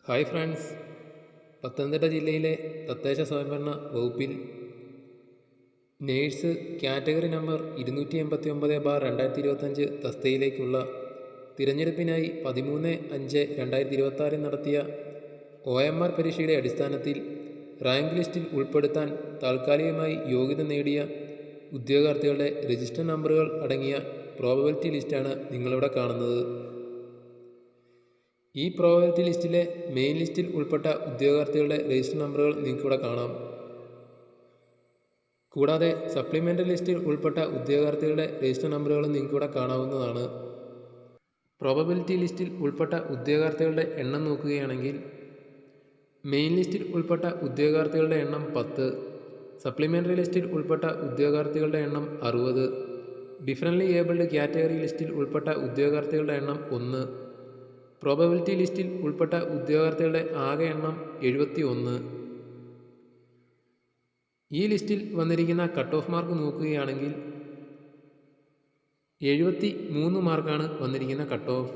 Hi friends, Pathanamthitta ജില്ലയിലെ തദ്ദേശ സ്വയംഭരണ വകുപ്പിൽ നേഴ്സ് കാറ്റഗറി നമ്പർ 289/2025 തസ്തികയിലേക്കുള്ള തിരഞ്ഞെടുപ്പിനായി 13/5/2026 നടത്തിയ OMR പരീക്ഷയുടെ അടിസ്ഥാനത്തിൽ റാങ്ക് ലിസ്റ്റിൽ ഉൾപ്പെടുത്താൻ താൽക്കാലികമായി യോഗ്യത നേടിയ ഉദ്യോഗാർത്ഥികളുടെ രജിസ്റ്റർ നമ്പറുകൾ അടങ്ങിയ പ്രോബബിലിറ്റി ലിസ്റ്റാണ് നിങ്ങളിവിടെ കാണുന്നത്. ഈ പ്രോബബിലിറ്റി ലിസ്റ്റിലെ മെയിൻ ലിസ്റ്റിൽ ഉൾപ്പെട്ട ഉദ്യോഗാർത്ഥികളുടെ രജിസ്റ്റർ നമ്പറുകൾ നിങ്ങൾക്കിവിടെ കാണാം. കൂടാതെ സപ്ലിമെൻ്ററി ലിസ്റ്റിൽ ഉൾപ്പെട്ട ഉദ്യോഗാർത്ഥികളുടെ രജിസ്റ്റർ നമ്പറുകളും നിങ്ങൾക്കിവിടെ കാണാവുന്നതാണ്. പ്രോബബിലിറ്റി ലിസ്റ്റിൽ ഉൾപ്പെട്ട ഉദ്യോഗാർത്ഥികളുടെ എണ്ണം നോക്കുകയാണെങ്കിൽ മെയിൻ ലിസ്റ്റിൽ ഉൾപ്പെട്ട ഉദ്യോഗാർത്ഥികളുടെ എണ്ണം 10, സപ്ലിമെൻ്ററി ലിസ്റ്റിൽ ഉൾപ്പെട്ട ഉദ്യോഗാർത്ഥികളുടെ എണ്ണം 60, ഡിഫറൻ്റ്ലി ഏബിൾഡ് കാറ്റഗറി ലിസ്റ്റിൽ ഉൾപ്പെട്ട ഉദ്യോഗാർത്ഥികളുടെ എണ്ണം 1, പ്രോബബിലിറ്റി ലിസ്റ്റിൽ ഉൾപ്പെട്ട ഉദ്യോഗാർത്ഥികളുടെ ആകെ എണ്ണം 71. ഈ ലിസ്റ്റിൽ വന്നിരിക്കുന്ന കട്ട് ഓഫ് മാർക്ക് നോക്കുകയാണെങ്കിൽ 73 മാർക്കാണ് വന്നിരിക്കുന്ന കട്ട് ഓഫ്.